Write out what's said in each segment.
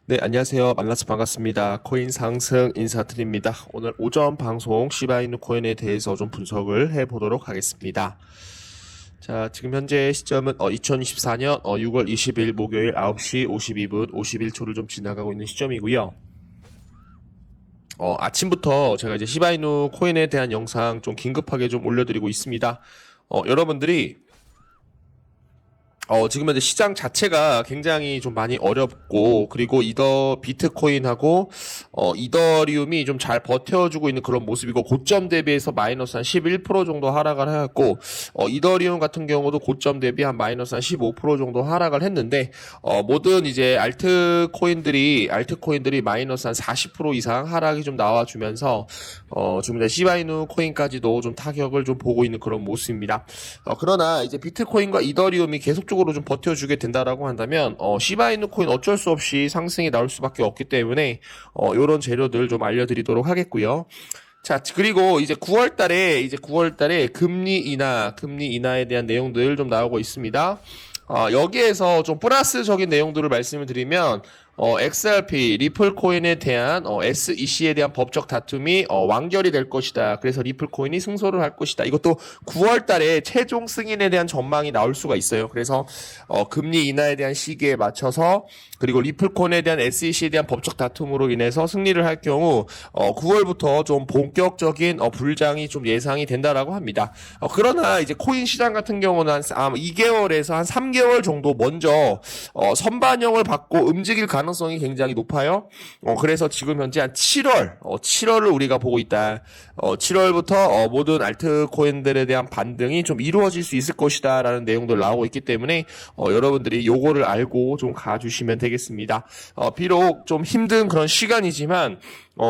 네, 안녕하세요. 만나서 반갑습니다. 코인 상승 인사드립니다. 오늘 오전 방송 시바이누 코인에 대해서 좀 분석을 해보도록 하겠습니다. 자, 지금 현재 시점은 2024년 6월 20일 목요일 9시 52분 51초를 좀 지나가고 있는 시점이고요. 아침부터 제가 이제 시바이누 코인에 대한 영상 좀 긴급하게 좀 올려드리고 있습니다. 여러분들이 지금 현재 시장 자체가 굉장히 좀 많이 어렵고, 그리고 비트코인하고, 이더리움이 좀 잘 버텨주고 있는 그런 모습이고, 고점 대비해서 마이너스 한 11% 정도 하락을 해갖고, 이더리움 같은 경우도 고점 대비 한 마이너스 한 15% 정도 하락을 했는데, 모든 이제 알트코인들이 마이너스 한 40% 이상 하락이 좀 나와주면서, 지금 이제 시바이누 코인까지도 좀 타격을 좀 보고 있는 그런 모습입니다. 그러나 이제 비트코인과 이더리움이 계속적으로 좀 버텨주게 된다라고 한다면 시바이누 코인 어쩔 수 없이 상승이 나올 수밖에 없기 때문에 이런 재료들 좀 알려드리도록 하겠고요. 자, 그리고 이제 9월달에 금리 인하에 대한 내용들 좀 나오고 있습니다. 여기에서 좀 플러스적인 내용들을 말씀을 드리면 XRP, 리플 코인에 대한 SEC에 대한 법적 다툼이 완결이 될 것이다. 그래서 리플 코인이 승소를 할 것이다. 이것도 9월 달에 최종 승인에 대한 전망이 나올 수가 있어요. 그래서 금리 인하에 대한 시기에 맞춰서, 그리고 리플 코인에 대한 SEC에 대한 법적 다툼으로 인해서 승리를 할 경우 9월부터 좀 본격적인 불장이 좀 예상이 된다라고 합니다. 그러나 이제 코인 시장 같은 경우는 한 2개월에서 한 3개월 정도 먼저 선반영을 받고 움직일 가능성이 굉장히 높아요. 그래서 지금 현재 한 7월을 우리가 보고 있다. 7월부터 모든 알트코인들에 대한 반등이 좀 이루어질 수 있을 것이다 라는 내용들 나오고 있기 때문에 여러분들이 요거를 알고 좀 가주시면 되겠습니다. 비록 좀 힘든 그런 시간이지만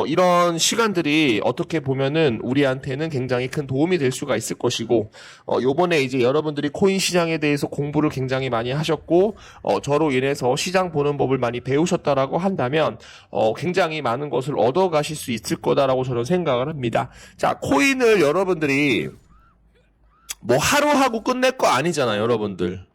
이런 시간들이 어떻게 보면은 우리한테는 굉장히 큰 도움이 될 수가 있을 것이고, 요번에 이제 여러분들이 코인 시장에 대해서 공부를 굉장히 많이 하셨고, 저로 인해서 시장 보는 법을 많이 배우셨다라고 한다면, 굉장히 많은 것을 얻어 가실 수 있을 거다라고 저는 생각을 합니다. 자, 코인을 여러분들이 뭐 하루 하고 끝낼 거 아니잖아요, 여러분들.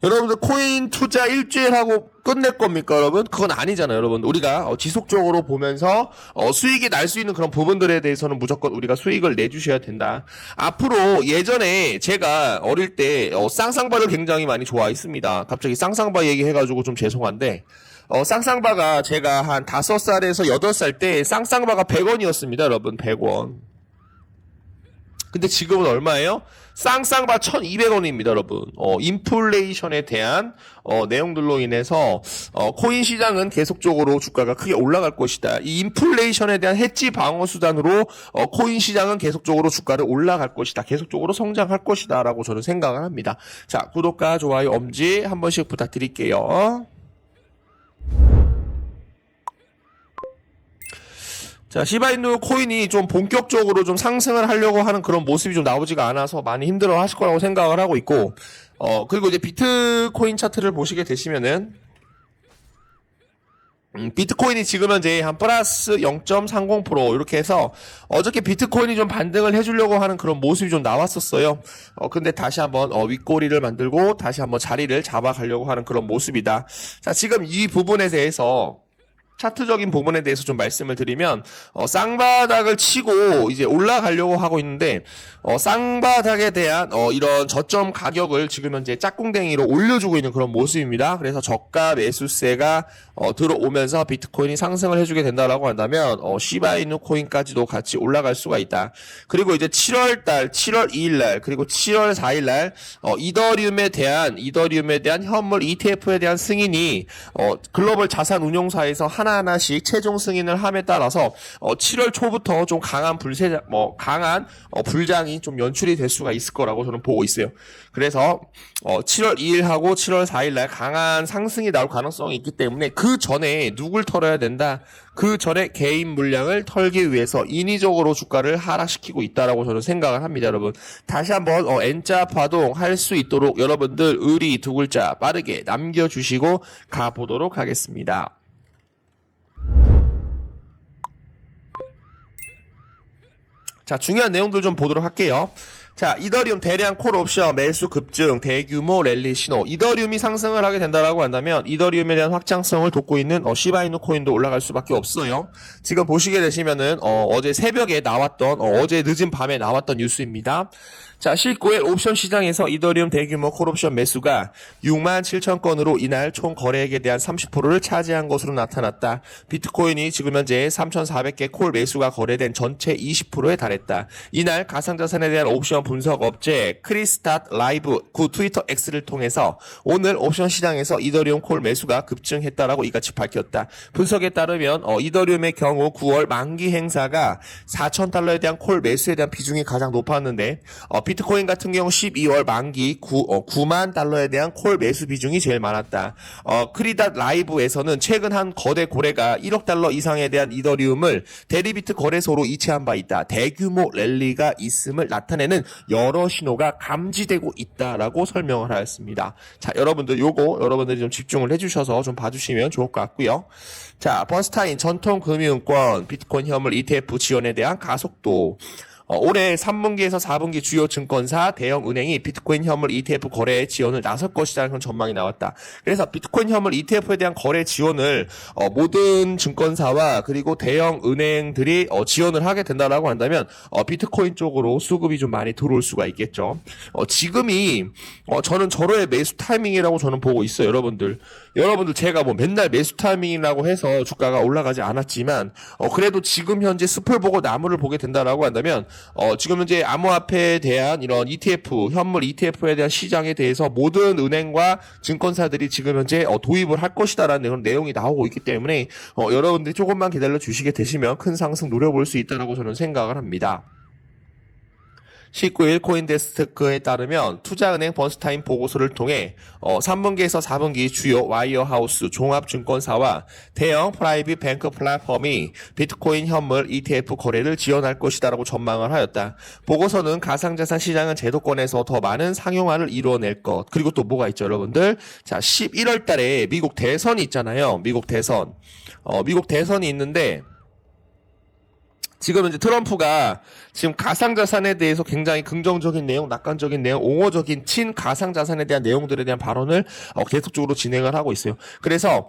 여러분들 코인 투자 일주일 하고 끝낼 겁니까, 여러분? 그건 아니잖아요, 여러분. 우리가 지속적으로 보면서 수익이 날 수 있는 그런 부분들에 대해서는 무조건 우리가 수익을 내주셔야 된다. 앞으로 예전에 제가 어릴 때 쌍쌍바를 굉장히 많이 좋아했습니다. 갑자기 쌍쌍바 얘기해가지고 좀 죄송한데, 쌍쌍바가 제가 한 5살에서 8살 때 쌍쌍바가 100원이었습니다, 여러분. 100원. 근데 지금은 얼마예요? 쌍쌍바 1200원입니다, 여러분. 인플레이션에 대한 내용들로 인해서 코인 시장은 계속적으로 주가가 크게 올라갈 것이다. 이 인플레이션에 대한 해지 방어 수단으로 코인 시장은 계속적으로 주가를 올라갈 것이다. 계속적으로 성장할 것이다 라고 저는 생각을 합니다. 자, 구독과 좋아요, 엄지 한 번씩 부탁드릴게요. 자, 시바이누 코인이 좀 본격적으로 좀 상승을 하려고 하는 그런 모습이 좀 나오지가 않아서 많이 힘들어 하실 거라고 생각을 하고 있고, 그리고 이제 비트코인 차트를 보시게 되시면은, 비트코인이 지금 현재 한 플러스 0.30% 이렇게 해서 어저께 비트코인이 좀 반등을 해주려고 하는 그런 모습이 좀 나왔었어요. 근데 다시 한번 윗꼬리를 만들고 다시 한번 자리를 잡아가려고 하는 그런 모습이다. 자, 지금 이 부분에 대해서 차트적인 부분에 대해서 좀 말씀을 드리면 쌍바닥을 치고 이제 올라가려고 하고 있는데 쌍바닥에 대한 이런 저점 가격을 지금 현재 짝꿍댕이로 올려주고 있는 그런 모습입니다. 그래서 저가 매수세가 들어오면서 비트코인이 상승을 해주게 된다라고 한다면 시바이누 코인까지도 같이 올라갈 수가 있다. 그리고 이제 7월 2일날 그리고 7월 4일날 이더리움에 대한 현물 ETF에 대한 승인이 글로벌 자산 운용사에서 하나하나씩 최종 승인을 함에 따라서 7월 초부터 좀 강한 불장이 좀 연출이 될 수가 있을 거라고 저는 보고 있어요. 그래서 7월 2일하고 7월 4일날 강한 상승이 나올 가능성이 있기 때문에 그 전에 누굴 털어야 된다. 그 전에 개인 물량을 털기 위해서 인위적으로 주가를 하락시키고 있다라고 저는 생각을 합니다, 여러분. 다시 한번 N자 파동할 수 있도록 여러분들 의리 두 글자 빠르게 남겨주시고 가보도록 하겠습니다. 자, 중요한 내용들 좀 보도록 할게요. 자, 이더리움 대량 콜옵션 매수 급증 대규모 랠리 신호. 이더리움이 상승을 하게 된다라고 한다면 이더리움에 대한 확장성을 돋고 있는 시바이누 코인도 올라갈 수밖에 없어요. 지금 보시게 되시면은 어제 새벽에 나왔던 어제 늦은 밤에 나왔던 뉴스입니다. 자, 19일 옵션 시장에서 이더리움 대규모 콜옵션 매수가 6만 7천 건으로 이날 총 거래액에 대한 30%를 차지한 것으로 나타났다. 비트코인이 지금 현재 3,400개 콜 매수가 거래된 전체 20%에 달했다. 이날 가상자산에 대한 옵션 분석 업체 크리스탄 라이브 구 트위터 X를 통해서 오늘 옵션 시장에서 이더리움 콜 매수가 급증했다라고 이같이 밝혔다. 분석에 따르면 이더리움의 경우 9월 만기 행사가 4,000달러에 대한 콜 매수에 대한 비중이 가장 높았는데 비트코인 같은 경우 12월 만기 9만 달러에 대한 콜 매수 비중이 제일 많았다. 크리닷 라이브에서는 최근 한 거대 고래가 1억 달러 이상에 대한 이더리움을 대리비트 거래소로 이체한 바 있다. 대규모 랠리가 있음을 나타내는 여러 신호가 감지되고 있다라고 설명을 하였습니다. 자, 여러분들 요거 여러분들이 좀 집중을 해주셔서 좀 봐주시면 좋을 것 같고요. 자, 번스타인 전통금융권 비트코인 현물 ETF 지원에 대한 가속도. 올해 3분기에서 4분기 주요 증권사, 대형 은행이 비트코인 현물 ETF 거래에 지원을 나설 것이라는 그런 전망이 나왔다. 그래서 비트코인 현물 ETF에 대한 거래 지원을 모든 증권사와 그리고 대형 은행들이 지원을 하게 된다라고 한다면 비트코인 쪽으로 수급이 좀 많이 들어올 수가 있겠죠. 지금이 저는 절호의 매수 타이밍이라고 저는 보고 있어요, 여러분들. 제가 뭐 맨날 매수 타이밍이라고 해서 주가가 올라가지 않았지만 그래도 지금 현재 숲을 보고 나무를 보게 된다라고 한다면 지금 현재 암호화폐에 대한 이런 ETF, 현물 ETF에 대한 시장에 대해서 모든 은행과 증권사들이 지금 현재 도입을 할 것이다라는 그런 내용이 나오고 있기 때문에 여러분들이 조금만 기다려 주시게 되시면 큰 상승 노려볼 수 있다라고 저는 생각을 합니다. 19일 코인데스크에 따르면 투자은행 번스타인 보고서를 통해 3분기에서 4분기 주요 와이어하우스 종합증권사와 대형 프라이빗 뱅크 플랫폼이 비트코인 현물 ETF 거래를 지원할 것이다라고 전망을 하였다. 보고서는 가상자산 시장은 제도권에서 더 많은 상용화를 이루어낼 것. 그리고 또 뭐가 있죠, 여러분들? 자, 11월 달에 미국 대선이 있잖아요. 미국 대선이 있는데 지금 이제 트럼프가 지금 가상자산에 대해서 굉장히 긍정적인 내용, 낙관적인 내용, 옹호적인 친가상자산에 대한 내용들에 대한 발언을 계속적으로 진행을 하고 있어요. 그래서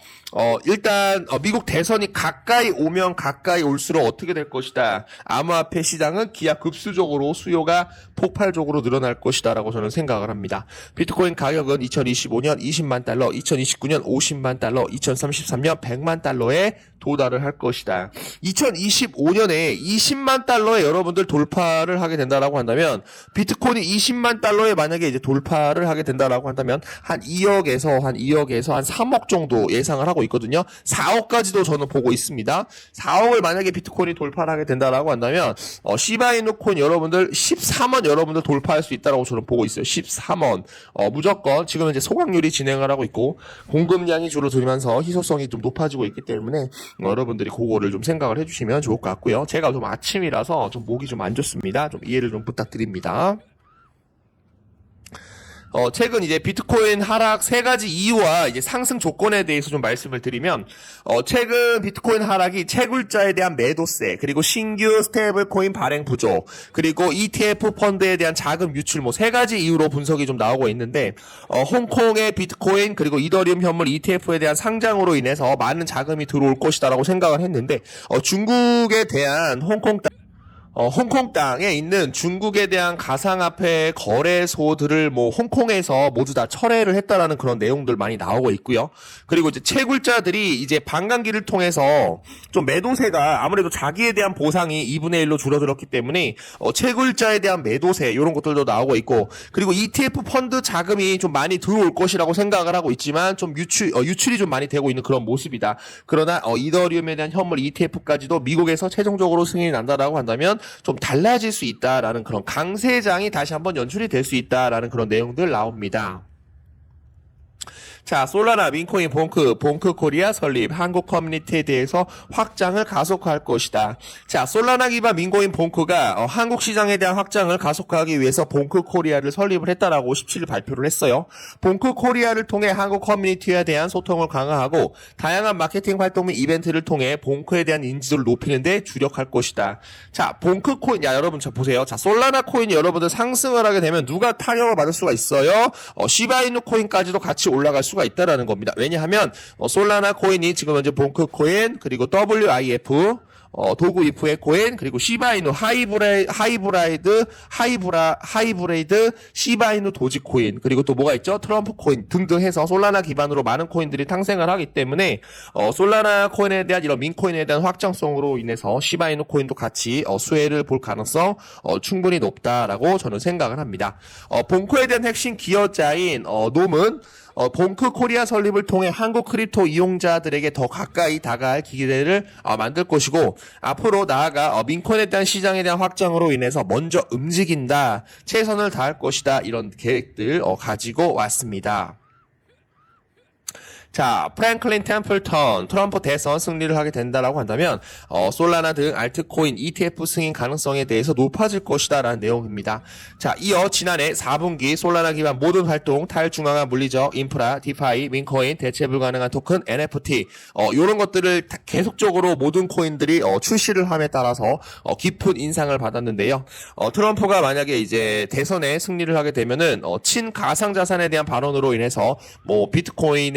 일단 미국 대선이 가까이 오면 가까이 올수록 어떻게 될 것이다. 암호화폐 시장은 기하급수적으로 수요가 폭발적으로 늘어날 것이다라고 저는 생각을 합니다. 비트코인 가격은 2025년 20만 달러, 2029년 50만 달러, 2033년 100만 달러에 도달을 할 것이다. 2025년에 20만 달러에 여러분들 돌파를 하게 된다라고 한다면 비트코인이 20만 달러에 만약에 이제 돌파를 하게 된다라고 한다면 한 2억에서 한 3억 정도 예상을 하고 있거든요. 4억까지도 저는 보고 있습니다. 4억을 만약에 비트코인이 돌파를 하게 된다라고 한다면 시바이누 코인 여러분들 13원 여러분들 돌파할 수 있다라고 저는 보고 있어요. 13원. 무조건 지금 이제 소각률이 진행을 하고 있고 공급량이 줄어들면서 희소성이 좀 높아지고 있기 때문에 여러분들이 그거를 좀 생각을 해주시면 좋을 것 같고요. 제가 좀 아침이라서 좀 목이 좀 안 좋습니다. 좀 이해를 좀 부탁드립니다. 최근 이제 비트코인 하락 세 가지 이유와 이제 상승 조건에 대해서 좀 말씀을 드리면, 최근 비트코인 하락이 채굴자에 대한 매도세, 그리고 신규 스테이블 코인 발행 부족, 그리고 ETF 펀드에 대한 자금 유출 뭐 세 가지 이유로 분석이 좀 나오고 있는데, 홍콩의 비트코인 그리고 이더리움 현물 ETF에 대한 상장으로 인해서 많은 자금이 들어올 것이다라고 생각을 했는데, 중국에 대한 홍콩 땅에 있는 중국에 대한 가상화폐 거래소들을 뭐 홍콩에서 모두 다 철회를 했다라는 그런 내용들 많이 나오고 있고요. 그리고 이제 채굴자들이 이제 반감기를 통해서 좀 매도세가 아무래도 자기에 대한 보상이 2분의 1로 줄어들었기 때문에 채굴자에 대한 매도세 이런 것들도 나오고 있고, 그리고 ETF 펀드 자금이 좀 많이 들어올 것이라고 생각을 하고 있지만 좀 유출이 좀 많이 되고 있는 그런 모습이다. 그러나 이더리움에 대한 현물 ETF까지도 미국에서 최종적으로 승인이 난다라고 한다면 좀 달라질 수 있다라는 그런 강세장이 다시 한번 연출이 될 수 있다라는 그런 내용들 나옵니다. 자, 솔라나, 민코인, 봉크 코리아 설립, 한국 커뮤니티에 대해서 확장을 가속화할 것이다. 자, 솔라나 기반 민코인 봉크가 한국 시장에 대한 확장을 가속화하기 위해서 봉크 코리아를 설립을 했다라고 17일 발표를 했어요. 봉크 코리아를 통해 한국 커뮤니티에 대한 소통을 강화하고 다양한 마케팅 활동 및 이벤트를 통해 봉크에 대한 인지도를 높이는 데 주력할 것이다. 자, 봉크 코인, 야, 여러분, 자, 보세요. 자, 솔라나 코인이 여러분들 상승을 하게 되면 누가 타격을 받을 수가 있어요? 시바이누 코인까지도 같이 올라갈 수가 있다라는 겁니다. 왜냐하면 솔라나 코인이 지금 현재 봉크 코인 그리고 WIF 도구 이프의 코인 그리고 시바이누 하이브레이드 시바이누 도지 코인 그리고 또 뭐가 있죠? 트럼프 코인 등등 해서 솔라나 기반으로 많은 코인들이 탄생을 하기 때문에 솔라나 코인에 대한 이런 민코인에 대한 확장성으로 인해서 시바이누 코인도 같이 수혜를 볼 가능성 충분히 높다라고 저는 생각을 합니다. 봉코에 대한 핵심 기여자인 놈은 봉크 코리아 설립을 통해 한국 크립토 이용자들에게 더 가까이 다가갈 기회를 만들 것이고 앞으로 나아가 민코인에 대한 시장에 대한 확장으로 인해서 먼저 움직인다, 최선을 다할 것이다 이런 계획들 가지고 왔습니다. 자, 프랭클린 템플턴 트럼프 대선 승리를 하게 된다라고 한다면 솔라나 등 알트코인 ETF 승인 가능성에 대해서 높아질 것이다 라는 내용입니다. 자, 이어 지난해 4분기 솔라나 기반 모든 활동, 탈중앙화 물리적, 인프라, 디파이, 민코인, 대체 불가능한 토큰, NFT 이런 것들을 계속적으로 모든 코인들이 출시를 함에 따라서 깊은 인상을 받았는데요. 트럼프가 만약에 이제 대선에 승리를 하게 되면은 친가상 자산에 대한 발언으로 인해서 뭐 비트코인,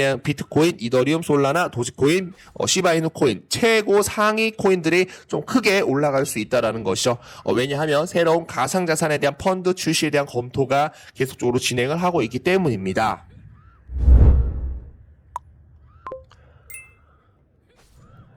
이더리움, 솔라나, 도지코인, 시바이누 코인 최고 상위 코인들이 좀 크게 올라갈 수 있다라는 것이죠. 왜냐하면 새로운 가상자산에 대한 펀드 출시에 대한 검토가 계속적으로 진행을 하고 있기 때문입니다.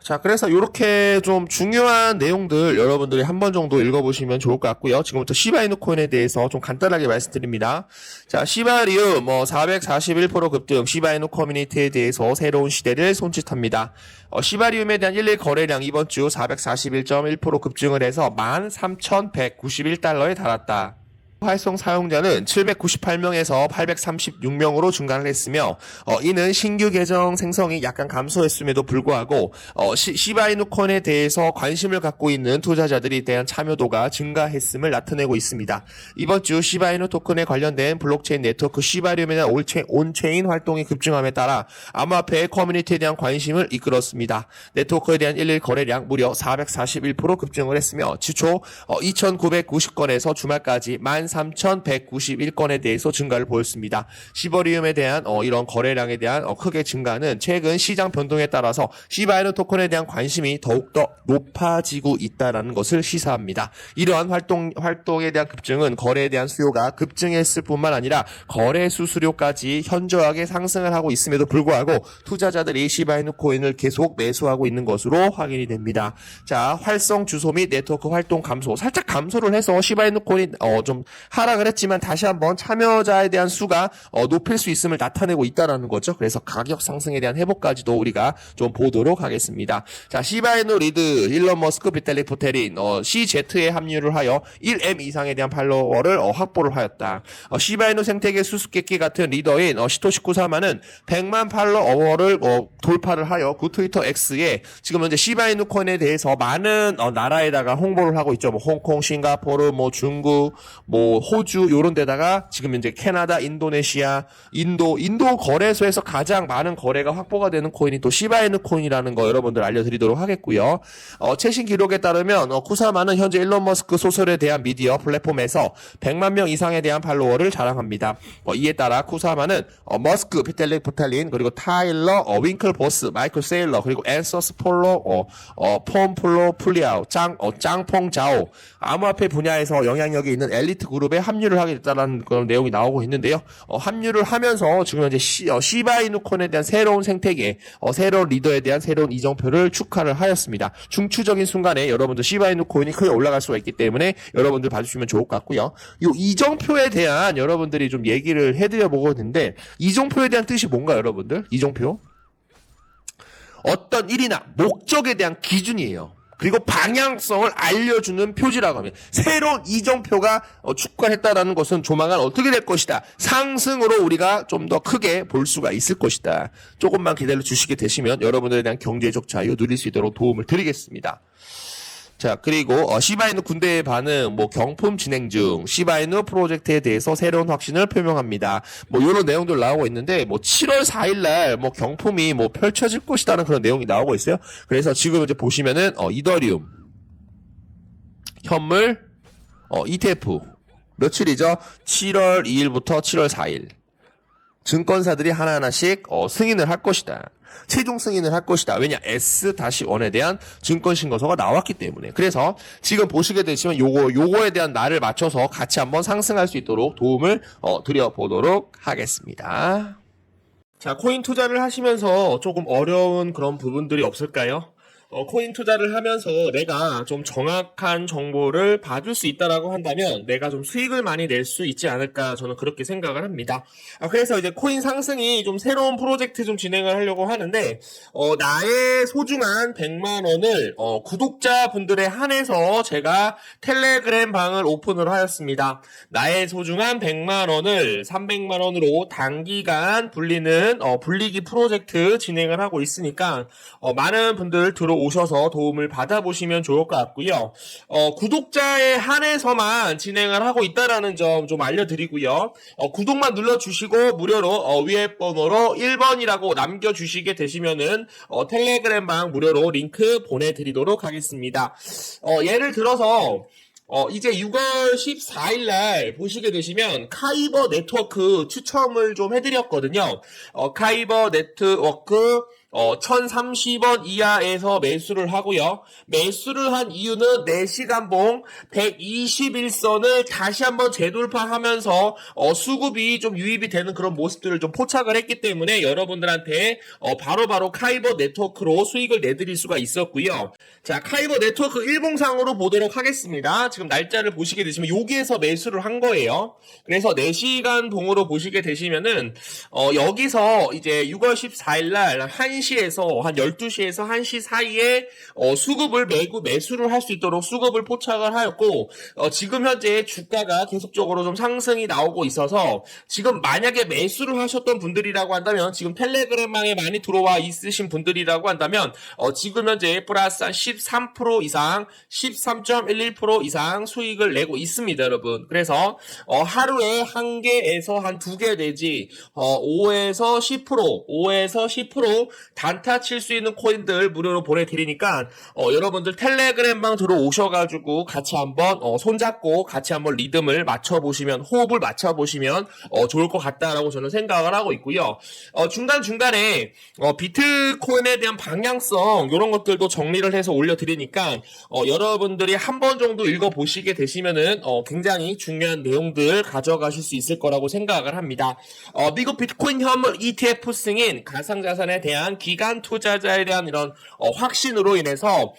자, 그래서 이렇게 좀 중요한 내용들 여러분들이 한 번 정도 읽어보시면 좋을 것 같고요. 지금부터 시바이누 코인에 대해서 좀 간단하게 말씀드립니다. 자, 시바리움 441% 급등, 시바이누 커뮤니티에 대해서 새로운 시대를 손짓합니다. 시바리움에 대한 일일 거래량 이번 주 441.1% 급증을 해서 13,191달러에 달았다. 활성 사용자는 798명에서 836명으로 증가를 했으며 이는 신규 계정 생성이 약간 감소했음에도 불구하고 시바이누 코인에 대해서 관심을 갖고 있는 투자자들에 대한 참여도가 증가했음을 나타내고 있습니다. 이번 주 시바이누 토큰에 관련된 블록체인 네트워크 시바리움에 대한 온체인 활동이 급증함에 따라 암호화폐 커뮤니티에 대한 관심을 이끌었습니다. 네트워크에 대한 일일 거래량 무려 441% 급증을 했으며 지초 2,990건에서 주말까지 13,191건에 대해서 증가를 보였습니다. 시바리움에 대한 이런 거래량에 대한 크게 증가는 최근 시장 변동에 따라서 시바이누 토큰에 대한 관심이 더욱더 높아지고 있다는 것을 시사합니다. 이러한 활동에 대한 급증은 거래에 대한 수요가 급증했을 뿐만 아니라 거래 수수료까지 현저하게 상승을 하고 있음에도 불구하고 투자자들이 시바이누 코인을 계속 매수하고 있는 것으로 확인이 됩니다. 자, 활성 주소 및 네트워크 활동 감소, 살짝 감소를 해서 시바이누 코인 좀 하락을 했지만 다시 한번 참여자에 대한 수가 높일 수 있음을 나타내고 있다는 거죠. 그래서 가격 상승에 대한 회복까지도 우리가 좀 보도록 하겠습니다. 자, 시바이누 리드, 일론 머스크, 비탈릭 부테린, CZ에 합류를 하여 1M 이상에 대한 팔로워를 확보를 하였다. 시바이누 생태계 수수께끼 같은 리더인 시토시 쿠사마는 100만 팔로워를 돌파를 하여 그 트위터 X에 지금 현재 시바이누 코인에 대해서 많은 나라에다가 홍보를 하고 있죠. 뭐 홍콩, 싱가포르, 뭐 중국, 뭐 호주 요런 데다가 지금 이제 캐나다, 인도네시아, 인도 거래소에서 가장 많은 거래가 확보가 되는 코인이 또 시바이누 코인이라는 거 여러분들 알려드리도록 하겠고요. 최신 기록에 따르면 쿠사마는 현재 일론 머스크 소설에 대한 미디어 플랫폼에서 100만 명 이상에 대한 팔로워를 자랑합니다. 이에 따라 쿠사마는 머스크, 비텔릭 부탈린 그리고 타일러, 윙클보스, 마이클 세일러 그리고 앤서스 폴로, 폼플로 플리아오, 짱퐁자오 암호화폐 분야에서 영향력이 있는 엘리트 그룹에 합류를 하게 됐다는 그런 내용이 나오고 있는데요. 합류를 하면서 지금 현재 시바이누 코인에 대한 새로운 생태계, 새로운 리더에 대한 새로운 이정표를 축하를 하였습니다. 중추적인 순간에 여러분들 시바이누 코인이 크게 올라갈 수가 있기 때문에 여러분들 봐주시면 좋을 것 같고요. 이 이정표에 대한 여러분들이 좀 얘기를 해드려 보거든요. 이정표에 대한 뜻이 뭔가 여러분들? 이정표? 어떤 일이나 목적에 대한 기준이에요. 그리고 방향성을 알려주는 표지라고 합니다. 새로운 이정표가 축소했다라는 것은 조만간 어떻게 될 것이다. 상승으로 우리가 좀 더 크게 볼 수가 있을 것이다. 조금만 기다려 주시게 되시면 여러분들에 대한 경제적 자유 누릴 수 있도록 도움을 드리겠습니다. 자, 그리고 시바이누 군대의 반응, 경품 진행 중, 시바이누 프로젝트에 대해서 새로운 확신을 표명합니다. 이런 내용들 나오고 있는데 7월 4일날 경품이 펼쳐질 것이라는 그런 내용이 나오고 있어요. 그래서 지금 이제 보시면은 이더리움 현물 ETF 며칠이죠? 7월 2일부터 7월 4일. 증권사들이 하나하나씩 승인을 할 것이다. 최종 승인을 할 것이다. 왜냐? S-1에 대한 증권 신고서가 나왔기 때문에. 그래서 지금 보시게 되시면 요거에 대한 날을 맞춰서 같이 한번 상승할 수 있도록 도움을 드려보도록 하겠습니다. 자, 코인 투자를 하시면서 조금 어려운 그런 부분들이 없을까요? 코인 투자를 하면서 내가 좀 정확한 정보를 받을 수 있다라고 한다면 내가 좀 수익을 많이 낼 수 있지 않을까 저는 그렇게 생각을 합니다. 그래서 이제 코인 상승이 좀 새로운 프로젝트 좀 진행을 하려고 하는데 나의 소중한 100만 원을 구독자분들에 한해서 제가 텔레그램 방을 오픈을 하였습니다. 나의 소중한 100만 원을 300만 원으로 단기간 불리는 불리기 프로젝트 진행을 하고 있으니까 많은 분들 오셔서 도움을 받아보시면 좋을 것 같고요. 구독자에 한해서만 진행을 하고 있다라는 점 좀 알려드리고요. 구독만 눌러주시고 무료로 위에 번호로 1번이라고 남겨주시게 되시면은 텔레그램 방 무료로 링크 보내드리도록 하겠습니다. 예를 들어서 이제 6월 14일 날 보시게 되시면 카이버 네트워크 추첨을 좀 해드렸거든요. 카이버 네트워크 1030원 이하에서 매수를 하고요. 매수를 한 이유는 4시간봉 121선을 다시 한번 재돌파하면서 수급이 좀 유입이 되는 그런 모습들을 좀 포착을 했기 때문에 여러분들한테 바로바로 카이버 네트워크로 수익을 내드릴 수가 있었고요. 자, 카이버 네트워크 일봉상으로 보도록 하겠습니다. 지금 날짜를 보시게 되시면 여기에서 매수를 한 거예요. 그래서 4시간 봉으로 보시게 되시면은 여기서 이제 6월 14일 날 1시에서 한 12시에서 1시 사이에 수급을 매수를 할 수 있도록 수급을 포착을 하였고 지금 현재 주가가 계속적으로 좀 상승이 나오고 있어서 지금 만약에 매수를 하셨던 분들이라고 한다면 지금 텔레그램망에 많이 들어와 있으신 분들이라고 한다면 지금 현재 플러스 한 13% 이상 13.11% 이상 수익을 내고 있습니다, 여러분. 그래서 하루에 1개에서 한 2개 내지 5에서 10% 단타 칠 수 있는 코인들 무료로 보내드리니까 여러분들 텔레그램방 들어오셔가지고 같이 한번 손잡고 같이 한번 리듬을 맞춰보시면 호흡을 맞춰보시면 좋을 것 같다라고 저는 생각을 하고 있고요. 중간중간에 비트코인에 대한 방향성 이런 것들도 정리를 해서 올려드리니까 여러분들이 한 번 정도 읽어보시게 되시면은 굉장히 중요한 내용들 가져가실 수 있을 거라고 생각을 합니다. 미국 비트코인 현물 ETF 승인 가상자산에 대한 기간 투자자에 대한 이런 확신으로 인해서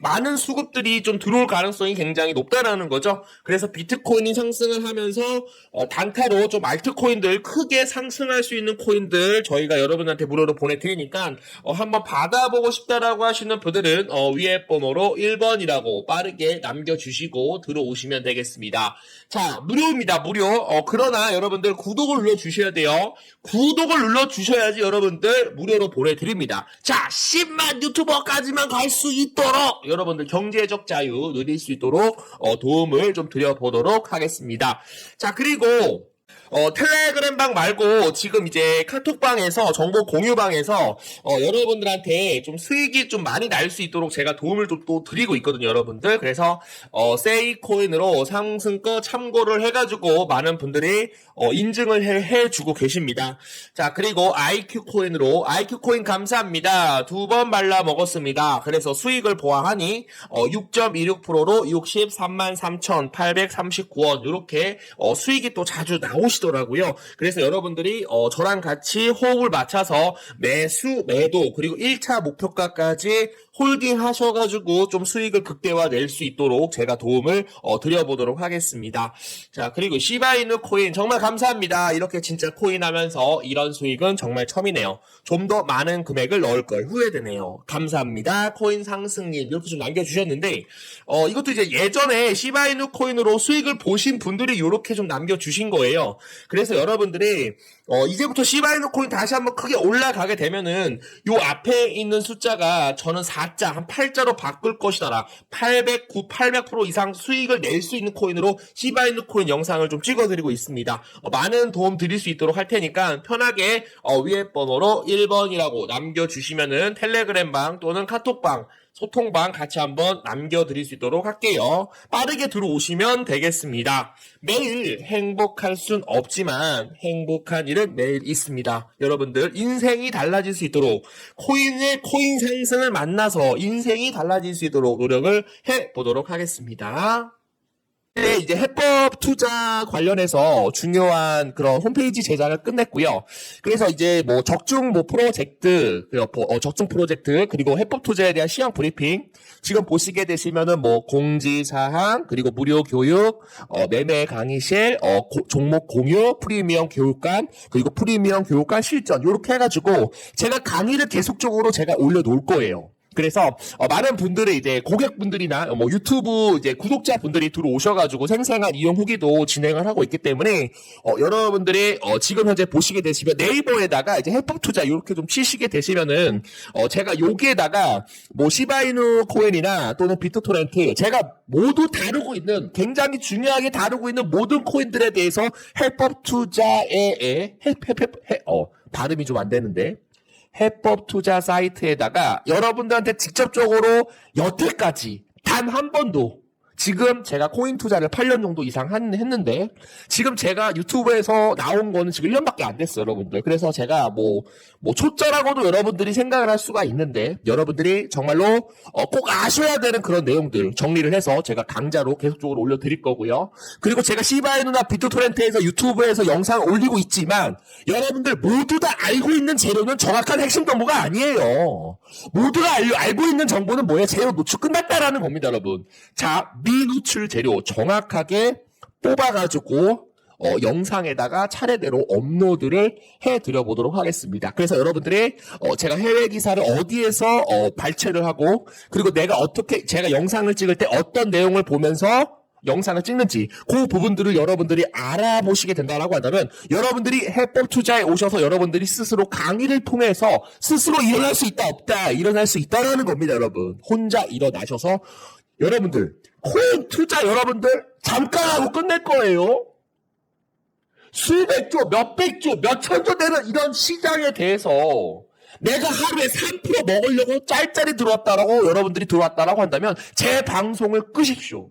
많은 수급들이 좀 들어올 가능성이 굉장히 높다라는 거죠. 그래서 비트코인이 상승을 하면서 단타로 좀 알트코인들 크게 상승할 수 있는 코인들 저희가 여러분한테 무료로 보내드리니까 한번 받아보고 싶다라고 하시는 분들은 위에 번호로 1번이라고 빠르게 남겨주시고 들어오시면 되겠습니다. 자, 무료입니다. 무료. 그러나 여러분들 구독을 눌러주셔야 돼요. 구독을 눌러주셔야지 여러분들 무료로 보내드립니다. 자, 10만 유튜버까지만 갈 수 있도록 여러분들 경제적 자유 누릴 수 있도록 도움을 좀 드려보도록 하겠습니다. 자, 그리고 텔레그램방 말고 지금 이제 카톡방에서 정보 공유방에서 여러분들한테 좀 수익이 좀 많이 날 수 있도록 제가 도움을 또 드리고 있거든요, 여러분들. 그래서 세이코인으로 상승거 참고를 해가지고 많은 분들이 인증을 해주고 계십니다. 자, 그리고 IQ코인으로 IQ코인 감사합니다. 2번 말라 먹었습니다. 그래서 수익을 보아하니 6.26%로 63만 3,839원 이렇게 수익이 또 자주 나오고 나오시더라고요. 그래서 여러분들이 저랑 같이 호흡을 맞춰서 매수, 매도 그리고 1차 목표가까지 홀딩 하셔가지고 좀 수익을 극대화 낼 수 있도록 제가 도움을 드려보도록 하겠습니다. 자, 그리고 시바이누 코인 정말 감사합니다. 이렇게 진짜 코인 하면서 이런 수익은 정말 처음이네요. 좀 더 많은 금액을 넣을 걸 후회되네요. 감사합니다. 코인 상승님 이렇게 좀 남겨주셨는데 이것도 이제 예전에 시바이누 코인으로 수익을 보신 분들이 이렇게 좀 남겨주신 거예요. 그래서 여러분들이 이제부터 시바이누 코인 다시 한번 크게 올라가게 되면은 요 앞에 있는 숫자가 저는 4자, 한 8자로 바꿀 것이다. 800% 이상 수익을 낼 수 있는 코인으로 시바이누 코인 영상을 좀 찍어드리고 있습니다. 많은 도움 드릴 수 있도록 할 테니까 편하게 위에 번호로 1번이라고 남겨주시면은 텔레그램방 또는 카톡방 소통방 같이 한번 남겨드릴 수 있도록 할게요. 빠르게 들어오시면 되겠습니다. 매일 행복할 순 없지만 행복한 일은 매일 있습니다. 여러분들 인생이 달라질 수 있도록 코인 상승을 만나서 인생이 달라질 수 있도록 노력을 해보도록 하겠습니다. 네, 이제 해법 투자 관련해서 중요한 그런 홈페이지 제작을 끝냈고요. 그래서 이제 뭐 적중 프로젝트, 그리고 해법 투자에 대한 시황 브리핑 지금 보시게 되시면은 뭐 공지사항, 그리고 무료 교육, 매매 강의실, 종목 공유, 프리미엄 교육관, 그리고 프리미엄 교육관 실전 이렇게 해가지고 제가 강의를 계속적으로 제가 올려놓을 거예요. 그래서 많은 분들이 이제 고객분들이나 뭐 유튜브 이제 구독자분들이 들어오셔가지고 생생한 이용 후기도 진행을 하고 있기 때문에 여러분들이 지금 현재 보시게 되시면 네이버에다가 이제 해법 투자 이렇게 좀 치시게 되시면은 제가 여기에다가 뭐 시바이누 코인이나 또는 비트토렌트 제가 모두 다루고 있는 굉장히 중요하게 다루고 있는 모든 코인들에 대해서 해법 투자에 발음이 좀 안 되는데. 해법 투자 사이트에다가 여러분들한테 직접적으로 여태까지 단 한 번도 지금 제가 코인 투자를 8년 정도 이상 했는데 지금 제가 유튜브에서 나온 거는 지금 1년밖에 안 됐어요, 여러분들. 그래서 제가 뭐 초짜라고도 여러분들이 생각을 할 수가 있는데 여러분들이 정말로 꼭 아셔야 되는 그런 내용들 정리를 해서 제가 강좌로 계속적으로 올려드릴 거고요. 그리고 제가 시바이누나 비트토렌트에서 유튜브에서 영상을 올리고 있지만 여러분들 모두 다 알고 있는 재료는 정확한 핵심 정보가 아니에요. 모두가 알고 있는 정보는 뭐예요? 재료 노출 끝났다라는 겁니다, 여러분. 자, 미노출 재료 정확하게 뽑아가지고 영상에다가 차례대로 업로드를 해드려 보도록 하겠습니다. 그래서 여러분들이 제가 해외 기사를 어디에서 발췌를 하고 그리고 내가 어떻게 제가 영상을 찍을 때 어떤 내용을 보면서 영상을 찍는지 그 부분들을 여러분들이 알아보시게 된다라고 한다면 여러분들이 해법 투자에 오셔서 여러분들이 스스로 강의를 통해서 스스로 일어날 수 있다 없다 일어날 수 있다라는 겁니다. 여러분 혼자 일어나셔서 여러분들 코인 투자 여러분들 잠깐 하고 끝낼 거예요. 수백조, 몇백조, 몇천조 되는 이런 시장에 대해서 내가 하루에 3% 먹으려고 짤짤이 들어왔다라고 여러분들이 들어왔다라고 한다면 제 방송을 끄십시오.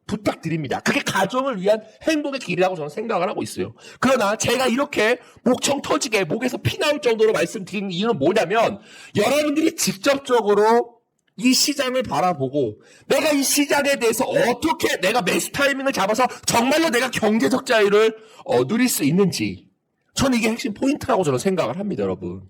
부탁드립니다. 그게 가정을 위한 행복의 길이라고 저는 생각을 하고 있어요. 그러나 제가 이렇게 목청 터지게 목에서 피 나올 정도로 말씀드리는 이유는 뭐냐면 여러분들이 직접적으로 이 시장을 바라보고 내가 이 시장에 대해서 어떻게 내가 매수 타이밍을 잡아서 정말로 내가 경제적 자유를 누릴 수 있는지 저는 이게 핵심 포인트라고 저는 생각을 합니다. 여러분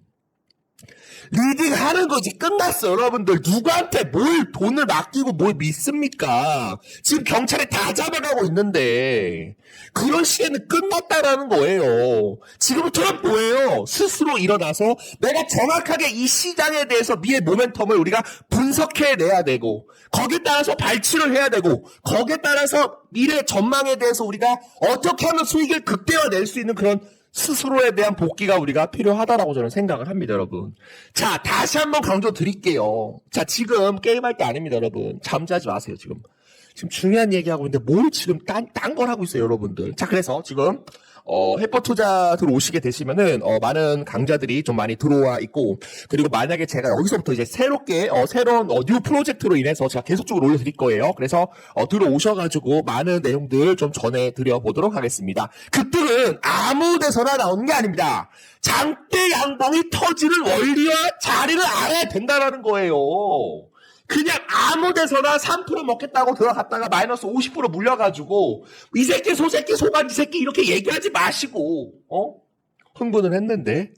리딩하는 거지 끝났어. 여러분들 누구한테 뭘 돈을 맡기고 뭘 믿습니까? 지금 경찰이 다 잡아가고 있는데 그런 시에는 끝났다라는 거예요. 지금부터는 뭐예요? 스스로 일어나서 내가 정확하게 이 시장에 대해서 미의 모멘텀을 우리가 분석해내야 되고 거기에 따라서 발치를 해야 되고 거기에 따라서 미래 전망에 대해서 우리가 어떻게 하면 수익을 극대화낼 수 있는 그런 스스로에 대한 복귀가 우리가 필요하다라고 저는 생각을 합니다, 여러분. 자, 다시 한번 강조 드릴게요. 자, 지금 게임할 때 아닙니다, 여러분. 잠자지 마세요, 지금. 지금 중요한 얘기하고 있는데 뭘 지금 딴 걸 하고 있어요, 여러분들. 자, 그래서 지금 해법 투자 들어오시게 되시면은 많은 강좌들이 좀 많이 들어와 있고 그리고 만약에 제가 여기서부터 이제 새롭게 새로운 뉴 프로젝트로 인해서 제가 계속적으로 올려드릴 거예요. 그래서 들어오셔가지고 많은 내용들 좀 전해드려 보도록 하겠습니다. 그들은 아무 데서나 나오는 게 아닙니다. 장대 양봉이 터지는 원리와 자리를 알아야 된다라는 거예요. 그냥 아무 데서나 3% 먹겠다고 들어갔다가 마이너스 50% 물려가지고 이 새끼 소새끼 소간 이 새끼 이렇게 얘기하지 마시고 흥분을 했는데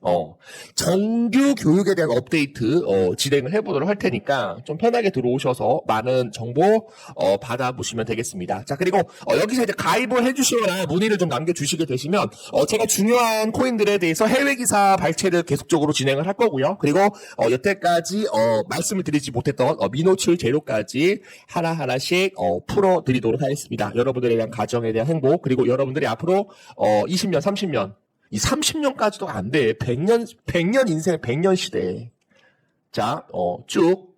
정규 교육에 대한 업데이트 진행을 해보도록 할 테니까 좀 편하게 들어오셔서 많은 정보 받아보시면 되겠습니다. 자, 그리고 여기서 이제 가입을 해주시거나 문의를 좀 남겨주시게 되시면 제가 중요한 코인들에 대해서 해외 기사 발췌를 계속적으로 진행을 할 거고요. 그리고 여태까지 말씀을 드리지 못했던 미노출 재료까지 하나하나씩 풀어드리도록 하겠습니다. 여러분들에 대한 가정에 대한 행복, 그리고 여러분들이 앞으로 20년 30년 이 30년까지도 안 돼. 100년 인생 100년 시대. 자, 쭉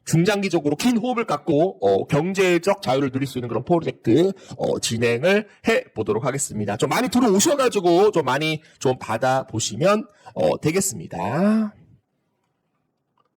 중장기적으로 긴 호흡을 갖고 경제적 자유를 누릴 수 있는 그런 프로젝트 진행을 해 보도록 하겠습니다. 좀 많이 들어오셔가지고 좀 많이 좀 받아보시면 되겠습니다.